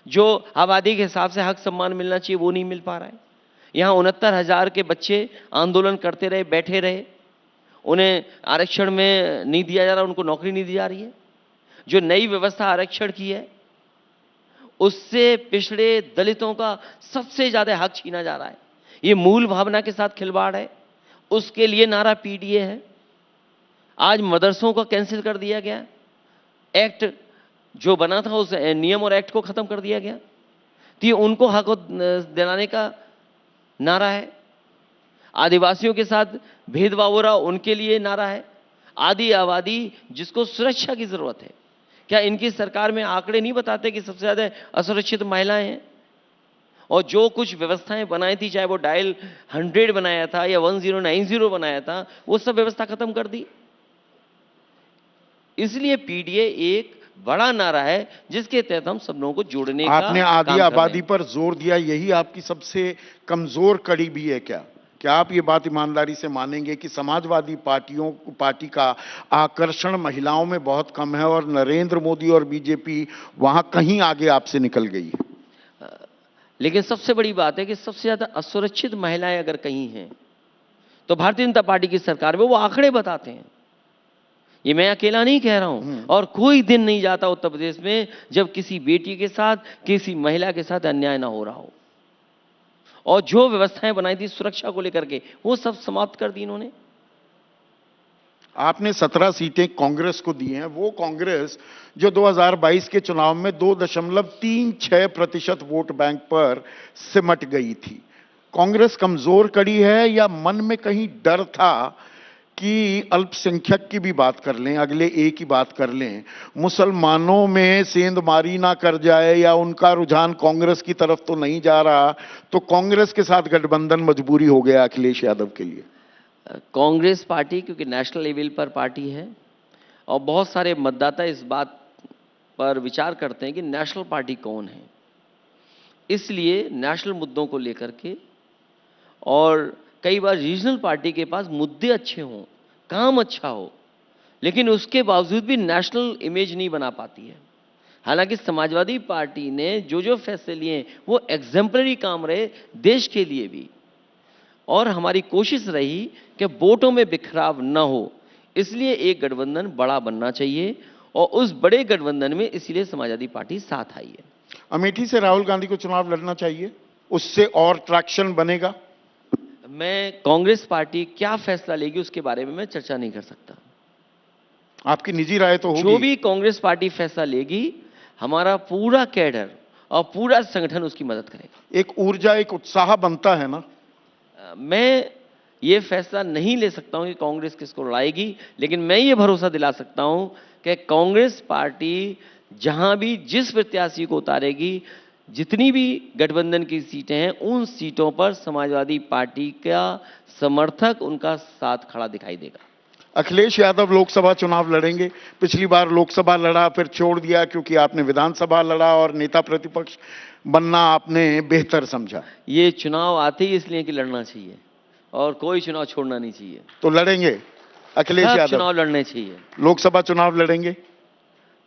जो आबादी के हिसाब से हक सम्मान मिलना चाहिए वो नहीं मिल पा रहा है। यहां 69,000 के बच्चे आंदोलन करते रहे, बैठे रहे, उन्हें आरक्षण में नहीं दिया जा रहा, उनको नौकरी नहीं दी जा रही है। जो नई व्यवस्था आरक्षण की है उससे पिछड़े दलितों का सबसे ज्यादा हक छीना जा रहा है। ये मूल भावना के साथ खिलवाड़ है। उसके लिए नारा पीडीए है। आज मदरसों को कैंसिल कर दिया गया, एक्ट जो बना था उस नियम और एक्ट को खत्म कर दिया गया। तो ये उनको हक दिलाने का नारा है। आदिवासियों के साथ भेदभाव हो रहा, उनके लिए नारा है। आदि आबादी जिसको सुरक्षा की जरूरत है, क्या इनकी सरकार में आंकड़े नहीं बताते कि सबसे ज्यादा असुरक्षित महिलाएं हैं? और जो कुछ व्यवस्थाएं बनाई थी, चाहे वो डायल 100 बनाया था या 1090 बनाया था, वो सब व्यवस्था खत्म कर दी। इसलिए पीडीए एक बड़ा नारा है जिसके तहत हम सब लोगों को जोड़ने का आपने आदि काम कर रहे आबादी हैं। पर जोर दिया, यही आपकी सबसे कमजोर कड़ी भी है क्या? क्या आप ये बात ईमानदारी से मानेंगे कि समाजवादी पार्टी का आकर्षण महिलाओं में बहुत कम है और नरेंद्र मोदी और बीजेपी वहां कहीं आगे आपसे निकल गई है? लेकिन सबसे बड़ी बात है कि सबसे ज्यादा असुरक्षित महिलाएं अगर कहीं हैं तो भारतीय जनता पार्टी की सरकार में वो आंकड़े बताते हैं। ये मैं अकेला नहीं कह रहा हूं। और कोई दिन नहीं जाता उत्तर प्रदेश में जब किसी बेटी के साथ, किसी महिला के साथ अन्याय ना हो रहा हो। और जो व्यवस्थाएं बनाई थी सुरक्षा को लेकर के, वो सब समाप्त कर दी इन्होंने। आपने 17 सीटें कांग्रेस को दी हैं, वो कांग्रेस जो 2022 के चुनाव में 2.36% वोट बैंक पर सिमट गई थी। कांग्रेस कमजोर कड़ी है या मन में कहीं डर था कि अल्पसंख्यक की भी बात कर लें, अगले एक की बात कर लें, मुसलमानों में सेंधमारी ना कर जाए या उनका रुझान कांग्रेस की तरफ तो नहीं जा रहा, तो कांग्रेस के साथ गठबंधन मजबूरी हो गया अखिलेश यादव के लिए? कांग्रेस पार्टी क्योंकि नेशनल लेवल पर पार्टी है और बहुत सारे मतदाता इस बात पर विचार करते हैं कि नेशनल पार्टी कौन है, इसलिए नेशनल मुद्दों को लेकर के, और कई बार रीजनल पार्टी के पास मुद्दे अच्छे हों, काम अच्छा हो, लेकिन उसके बावजूद भी नेशनल इमेज नहीं बना पाती है। हालांकि समाजवादी पार्टी ने जो जो फैसले लिए वो एग्जेम्पलरी काम रहे देश के लिए भी, और हमारी कोशिश रही कि वोटों में बिखराव न हो, इसलिए एक गठबंधन बड़ा बनना चाहिए और उस बड़े गठबंधन में इसलिए समाजवादी पार्टी साथ आई है। अमेठी से राहुल गांधी को चुनाव लड़ना चाहिए, उससे और ट्रैक्शन बनेगा? मैं कांग्रेस पार्टी क्या फैसला लेगी उसके बारे में मैं चर्चा नहीं कर सकता। आपकी निजी राय तो होगी। जो भी कांग्रेस पार्टी फैसला लेगी, हमारा पूरा कैडर और पूरा संगठन उसकी मदद करेगा। एक ऊर्जा, एक उत्साह बनता है ना? मैं ये फैसला नहीं ले सकता हूं कि कांग्रेस किसको लड़ाएगी, लेकिन मैं ये भरोसा दिला सकता हूं कि कांग्रेस पार्टी जहां भी जिस प्रत्याशी को उतारेगी, जितनी भी गठबंधन की सीटें हैं, उन सीटों पर समाजवादी पार्टी का समर्थक उनका साथ खड़ा दिखाई देगा। अखिलेश यादव लोकसभा चुनाव लड़ेंगे? पिछली बार लोकसभा लड़ा, फिर छोड़ दिया क्योंकि आपने विधानसभा लड़ा और नेता प्रतिपक्ष बनना आपने बेहतर समझा। ये चुनाव आते ही इसलिए कि लड़ना चाहिए और कोई चुनाव छोड़ना नहीं चाहिए। तो लड़ेंगे अखिलेश सब यादव? चुनाव लड़ने चाहिए। लोकसभा चुनाव लड़ेंगे?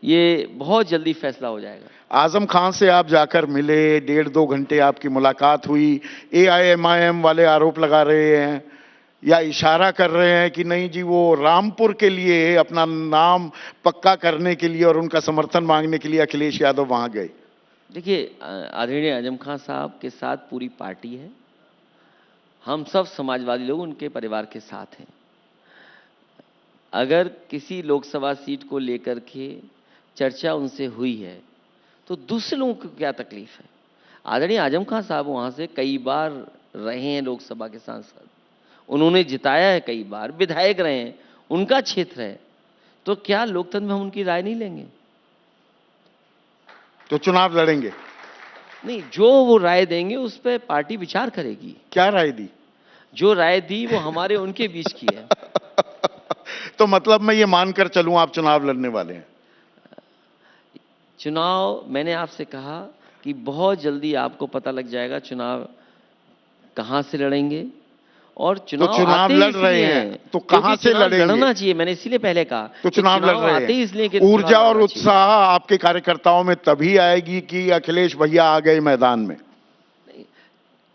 ये बहुत जल्दी फैसला हो जाएगा। आजम खान से आप जाकर मिले, 1.5-2 घंटे आपकी मुलाकात हुई, एआईएमआईएम वाले आरोप लगा रहे हैं या इशारा कर रहे हैं कि नहीं जी, वो रामपुर के लिए अपना नाम पक्का करने के लिए और उनका समर्थन मांगने के लिए अखिलेश यादव वहां गए। देखिए, आदरणीय आजम खान साहब के साथ पूरी पार्टी है, हम सब समाजवादी लोग उनके परिवार के साथ हैं। अगर किसी लोकसभा सीट को लेकर के चर्चा उनसे हुई है तो दूसरे लोगों को क्या तकलीफ है? आदरणीय आजम खान साहब वहां से कई बार रहे हैं, लोकसभा के सांसद, उन्होंने जिताया है, कई बार विधायक रहे हैं, उनका क्षेत्र है, तो क्या लोकतंत्र में हम उनकी राय नहीं लेंगे? तो चुनाव लड़ेंगे? नहीं, जो वो राय देंगे उस पर पार्टी विचार करेगी। क्या राय दी? जो राय दी वो हमारे उनके बीच की है। तो मतलब मैं ये मानकर चलूं आप चुनाव लड़ने वाले हैं? चुनाव, मैंने आपसे कहा कि बहुत जल्दी आपको पता लग जाएगा चुनाव कहां से लड़ेंगे, और चुनाव चुनाव आते लड़ इसलिए रहे हैं, तो कहां से लड़ेंगे? लड़ना चाहिए, मैंने इसीलिए पहले कहा तो कि चुनाव लड़ रहे आते ही हैं, इसलिए कि ऊर्जा चुनाव और लड़ना चाहिए। उत्साह आपके कार्यकर्ताओं में तभी आएगी कि अखिलेश भैया आ गए मैदान में।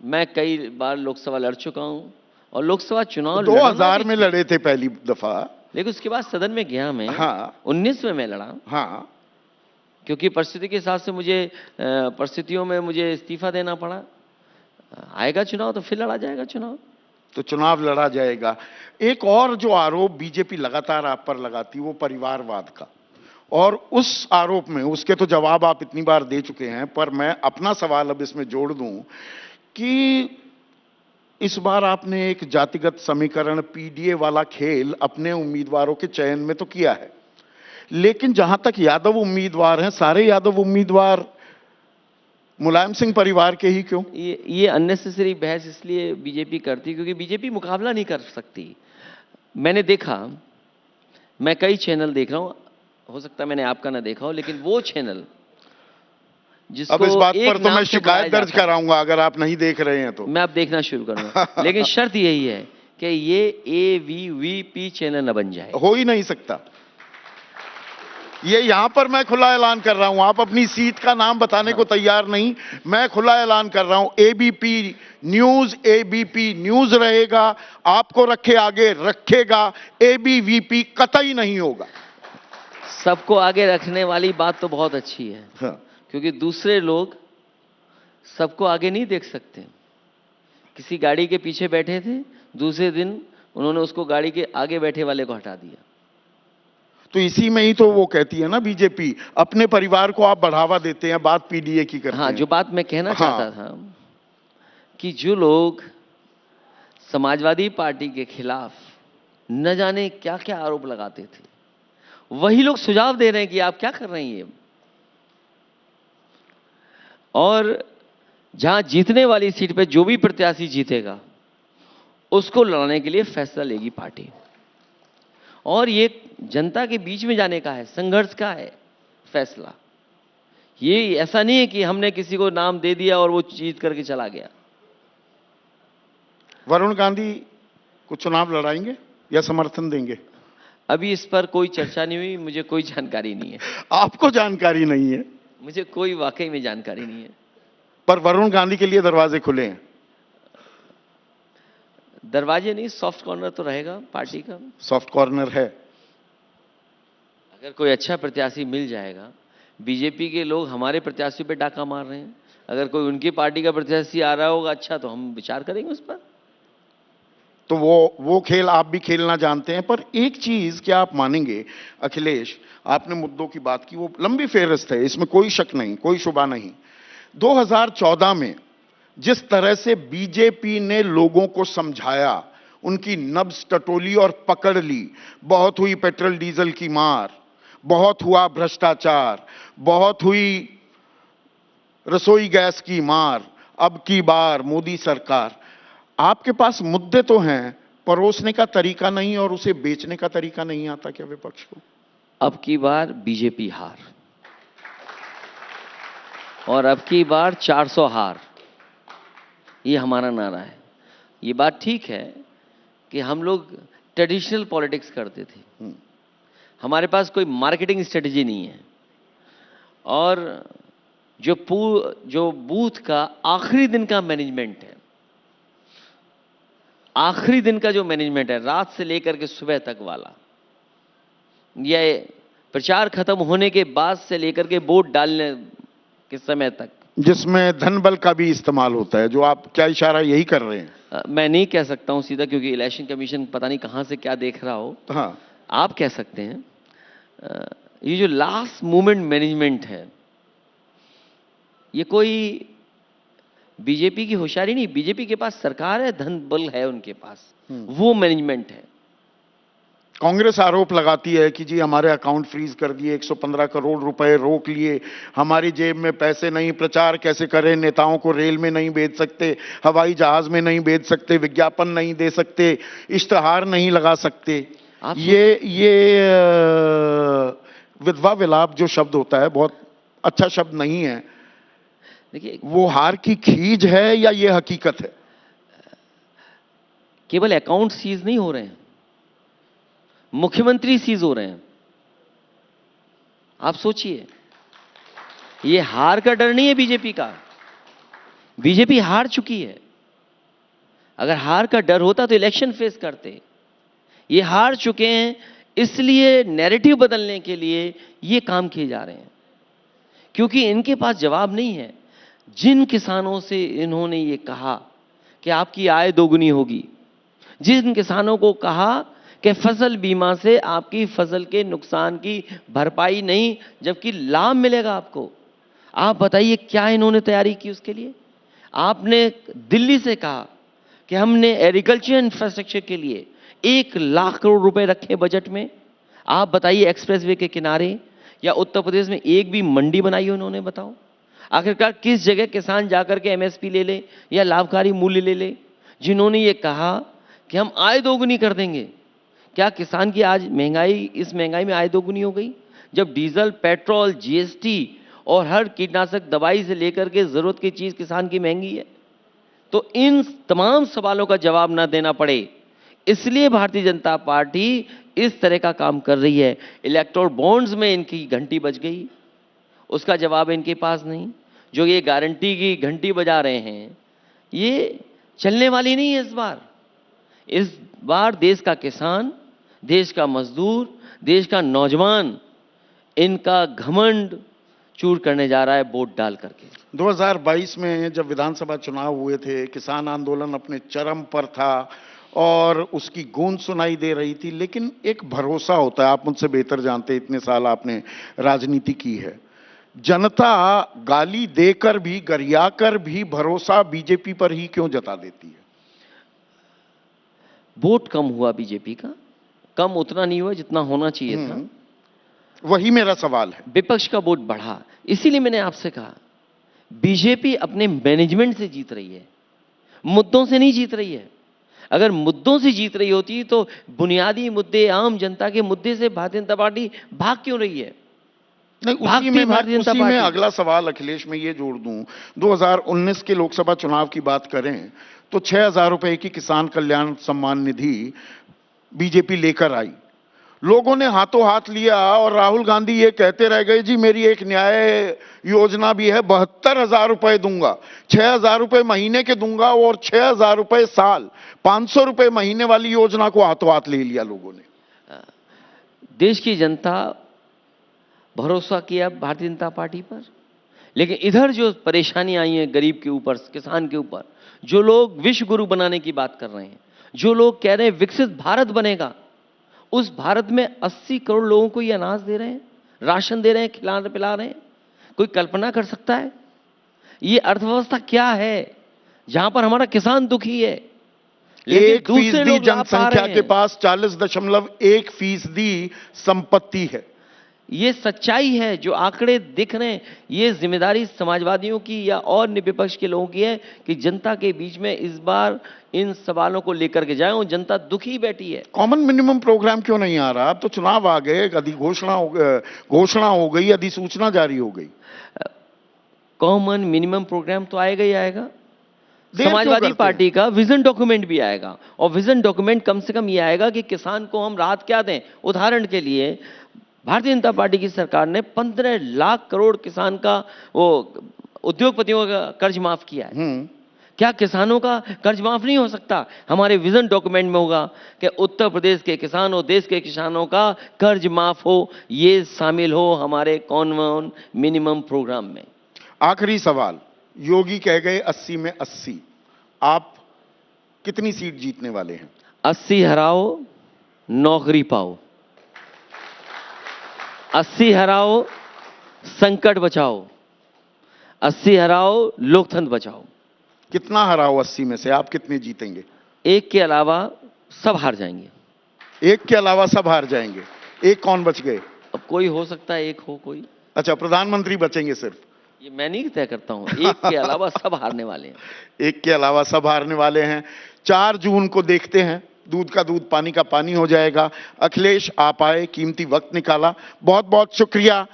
मैं कई बार लोकसभा लड़ चुका हूं, और लोकसभा चुनाव 2000 में लड़े थे पहली दफा। लेकिन उसके बाद सदन में गया मैं। हाँ। 19 में मैं लड़ा। हाँ। क्योंकि परिस्थिति के हिसाब से परिस्थितियों में मुझे इस्तीफा देना पड़ा। आएगा चुनाव तो फिर लड़ा जाएगा चुनाव। तो चुनाव लड़ा जाएगा। एक और जो आरोप बीजेपी लगातार आप पर लगाती, वो परिवारवाद का, और उस आरोप में उसके तो जवाब आप इतनी बार दे चुके हैं, पर मैं अपना सवाल अब इसमें जोड़ दूं कि इस बार आपने एक जातिगत समीकरण पीडीए वाला खेल अपने उम्मीदवारों के चयन में तो किया है, लेकिन जहां तक यादव उम्मीदवार हैं, सारे यादव उम्मीदवार मुलायम सिंह परिवार के ही क्यों? ये अननेसेसरी बहस इसलिए बीजेपी करती क्योंकि बीजेपी मुकाबला नहीं कर सकती। मैंने देखा, मैं कई चैनल देख रहा हूं, हो सकता है मैंने आपका ना देखा हो, लेकिन वो चैनल जिसको अब इस बात एक पर तो नाम मैं से शिकायत बुलाया दर्ज जाता है, कराऊंगा अगर आप नहीं देख रहे हैं तो। मैं अब देखना शुरू करूंगा। लेकिन शर्त यही है कि ये AVVP चैनल न बन जाए। हो ही नहीं सकता। ये यहां पर मैं खुला ऐलान कर रहा हूं, आप अपनी सीट का नाम बताने को तैयार नहीं, मैं खुला ऐलान कर रहा हूं, एबीपी न्यूज रहेगा, आपको रखे आगे रखेगा, ABVP कतई नहीं होगा। सबको आगे रखने वाली बात तो बहुत अच्छी है। हाँ। क्योंकि दूसरे लोग सबको आगे नहीं देख सकते। किसी गाड़ी के पीछे बैठे थे, दूसरे दिन उन्होंने उसको गाड़ी के आगे बैठे वाले को हटा दिया। तो इसी में ही तो वो कहती है ना बीजेपी, अपने परिवार को आप बढ़ावा देते हैं, बात पीडीए की करते हाँ, हैं। जो बात मैं कहना चाहता था कि जो लोग समाजवादी पार्टी के खिलाफ न जाने क्या क्या आरोप लगाते थे, वही लोग सुझाव दे रहे हैं कि आप क्या कर रहे हैं ये। और जहां जीतने वाली सीट पे जो भी प्रत्याशी जीतेगा उसको लड़ने के लिए फैसला लेगी पार्टी, और ये जनता के बीच में जाने का है, संघर्ष का है फैसला। ये ऐसा नहीं है कि हमने किसी को नाम दे दिया और वो जीत करके चला गया। वरुण गांधी को चुनाव लड़ाएंगे या समर्थन देंगे? अभी इस पर कोई चर्चा नहीं हुई, मुझे कोई जानकारी नहीं है। आपको जानकारी नहीं है? मुझे कोई वाकई में जानकारी नहीं है। पर वरुण गांधी के लिए दरवाजे खुले हैं। दरवाजे नहीं, सॉफ्ट कॉर्नर तो रहेगा पार्टी का। सॉफ्ट कॉर्नर है। अगर कोई अच्छा प्रत्याशी मिल जाएगा, बीजेपी के लोग हमारे प्रत्याशी पे डाका मार रहे हैं, अगर कोई उनकी पार्टी का प्रत्याशी आ रहा होगा अच्छा, तो हम विचार करेंगे उस पर। तो वो खेल आप भी खेलना जानते हैं। पर एक चीज क्या आप मानेंगे अखिलेश, आपने मुद्दों की बात की, वो लंबी फेहरिस्त है, इसमें कोई शक नहीं, कोई शुबा नहीं। 2014 में जिस तरह से बीजेपी ने लोगों को समझाया, उनकी नब्ज टटोली और पकड़ ली, बहुत हुई पेट्रोल डीजल की मार, बहुत हुआ भ्रष्टाचार, बहुत हुई रसोई गैस की मार, अब की बार मोदी सरकार। आपके पास मुद्दे तो हैं, परोसने का तरीका नहीं और उसे बेचने का तरीका नहीं आता क्या विपक्ष को? अब की बार बीजेपी हार, और अब की बार 400 हार, ये हमारा नारा है। ये बात ठीक है कि हम लोग ट्रेडिशनल पॉलिटिक्स करते थे, हमारे पास कोई मार्केटिंग स्ट्रेटजी नहीं है, और जो बूथ का आखिरी दिन का मैनेजमेंट है, आखिरी दिन का जो मैनेजमेंट है, रात से लेकर के सुबह तक वाला, ये प्रचार खत्म होने के बाद से लेकर के वोट डालने के समय तक, जिसमें धन बल का भी इस्तेमाल होता है, जो आप क्या इशारा यही कर रहे हैं? मैं नहीं कह सकता हूं सीधा, क्योंकि इलेक्शन कमीशन पता नहीं कहां से क्या देख रहा हो। हाँ। आप कह सकते हैं ये जो लास्ट मोमेंट मैनेजमेंट है, ये कोई बीजेपी की होशियारी नहीं, बीजेपी के पास सरकार है, धन बल है उनके पास, वो मैनेजमेंट है। कांग्रेस आरोप लगाती है कि जी हमारे अकाउंट फ्रीज कर दिए, 115 करोड़ रुपए रोक लिए, हमारी जेब में पैसे नहीं, प्रचार कैसे करें, नेताओं को रेल में नहीं भेज सकते, हवाई जहाज में नहीं भेज सकते, विज्ञापन नहीं दे सकते, इश्तहार नहीं लगा सकते। ये विधवा विलाप जो शब्द होता है, बहुत अच्छा शब्द नहीं है, देखिए, वो हार की खीज है या ये हकीकत है? केवल अकाउंट सीज नहीं हो रहे हैं, मुख्यमंत्री सीज हो रहे हैं। आप सोचिए, ये हार का डर नहीं है बीजेपी का। बीजेपी हार चुकी है। अगर हार का डर होता तो इलेक्शन फेस करते। ये हार चुके हैं, इसलिए नैरेटिव बदलने के लिए ये काम किए जा रहे हैं, क्योंकि इनके पास जवाब नहीं है। जिन किसानों से इन्होंने ये कहा कि आपकी आय दोगुनी होगी, जिन किसानों को कहा कि फसल बीमा से आपकी फसल के नुकसान की भरपाई नहीं जबकि लाभ मिलेगा आपको, आप बताइए क्या इन्होंने तैयारी की उसके लिए? आपने दिल्ली से कहा कि हमने एग्रीकल्चर इंफ्रास्ट्रक्चर के लिए 1 लाख करोड़ रुपए रखे बजट में। आप बताइए एक्सप्रेसवे के किनारे या उत्तर प्रदेश में एक भी मंडी बनाई हो उन्होंने? बताओ आखिरकार किस जगह किसान जाकर के एमएसपी ले ले या लाभकारी मूल्य ले ले? जिन्होंने ये कहा कि हम आय दोगुनी कर देंगे, क्या किसान की आज महंगाई, इस महंगाई में आय दोगुनी हो गई? जब डीजल, पेट्रोल, जीएसटी और हर कीटनाशक दवाई से लेकर के जरूरत की चीज किसान की महंगी है। तो इन तमाम सवालों का जवाब ना देना पड़े, इसलिए भारतीय जनता पार्टी इस तरह का काम कर रही है। इलेक्टोरल बॉन्ड्स में इनकी घंटी बज गई, उसका जवाब इनके पास नहीं। जो ये गारंटी की घंटी बजा रहे हैं, ये चलने वाली नहीं है। इस बार देश का किसान, देश का मजदूर, देश का नौजवान इनका घमंड चूर करने जा रहा है वोट डाल करके। 2022 में जब विधानसभा चुनाव हुए थे, किसान आंदोलन अपने चरम पर था और उसकी गूंज सुनाई दे रही थी, लेकिन एक भरोसा होता है, आप मुझसे बेहतर जानते हैं, इतने साल आपने राजनीति की है। जनता गाली देकर भी, गरियाकर भी भरोसा बीजेपी पर ही क्यों जता देती है? वोट कम हुआ बीजेपी का, कम उतना नहीं हुआ जितना होना चाहिए था। वही मेरा सवाल है। विपक्ष का वोट बढ़ा, इसीलिए मैंने आपसे कहा बीजेपी अपने मैनेजमेंट से जीत रही है, मुद्दों से नहीं जीत रही है। अगर मुद्दों से जीत रही होती तो बुनियादी मुद्दे, आम जनता के मुद्दे से भारतीय जनता पार्टी भाग क्यों रही है? नहीं, उसी में अगला सवाल अखिलेश में ये जोड़ दूं, 2019 के लोकसभा चुनाव की बात करें तो 6,000 रुपए की किसान कल्याण सम्मान निधि बीजेपी लेकर आई। लोगों ने हाथों हाथ लिया और राहुल गांधी ये कहते रह गए, जी मेरी एक न्याय योजना भी है, 72,000 रुपए दूंगा, 6,000 रुपए महीने के दूंगा और 6,000 रुपए साल, 500 रुपए महीने वाली योजना को हाथों हाथ ले लिया लोगों ने। देश की जनता भरोसा किया भारतीय जनता पार्टी पर, लेकिन इधर जो परेशानी आई है गरीब के ऊपर, किसान के ऊपर, जो लोग विश्व गुरु बनाने की बात कर रहे हैं, जो लोग कह रहे हैं विकसित भारत बनेगा, उस भारत में 80 करोड़ लोगों को ये अनाज दे रहे हैं, राशन दे रहे हैं, खिला पिला रहे हैं। कोई कल्पना कर सकता है ये अर्थव्यवस्था क्या है जहां पर हमारा किसान दुखी है, लेकिन 1% जनसंख्या के पास 40.1% संपत्ति है। ये सच्चाई है, जो आंकड़े दिख रहे हैं, ये जिम्मेदारी समाजवादियों की या और विपक्ष के लोगों की है कि जनता के बीच में इस बार इन सवालों को लेकर के जाएं। और जनता दुखी बैठी है। कॉमन मिनिमम प्रोग्राम क्यों नहीं आ रहा? अब तो चुनाव आ गए, घोषणा हो गई, अधिसूचना जारी हो गई। कॉमन मिनिमम प्रोग्राम तो आएगा ही आएगा। समाजवादी पार्टी का विजन डॉक्यूमेंट भी आएगा, और विजन डॉक्यूमेंट कम से कम ये आएगा कि किसान को हम राहत क्या दें। उदाहरण के लिए भारतीय जनता पार्टी की सरकार ने 15 लाख करोड़ किसान का, वो उद्योगपतियों का कर्ज माफ किया है। क्या किसानों का कर्ज माफ नहीं हो सकता? हमारे विजन डॉक्यूमेंट में होगा कि उत्तर प्रदेश के किसान और देश के किसानों का कर्ज माफ हो, ये शामिल हो हमारे कॉमन मिनिमम प्रोग्राम में। आखिरी सवाल, योगी कह गए 80 में 80, आप कितनी सीट जीतने वाले हैं? 80 हराओ, नौकरी पाओ। 80 हराओ, संकट बचाओ। 80 हराओ, लोकतंत्र बचाओ। कितना हराओ 80 में से? आप कितने जीतेंगे? एक के अलावा सब हार जाएंगे। एक के अलावा सब हार जाएंगे। एक कौन बच गए? अब कोई हो सकता है, एक हो कोई। अच्छा, प्रधानमंत्री बचेंगे सिर्फ? ये मैं नहीं तय करता हूं, एक के अलावा सब हारने वाले हैं। एक के अलावा सब हारने वाले हैं। 4 जून को देखते हैं, दूध का दूध पानी का पानी हो जाएगा। अखिलेश आप आए, कीमती वक्त निकाला, बहुत बहुत शुक्रिया।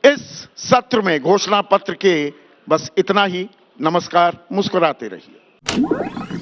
इस सत्र में घोषणा पत्र के बस इतना ही। नमस्कार, मुस्कुराते रहिए।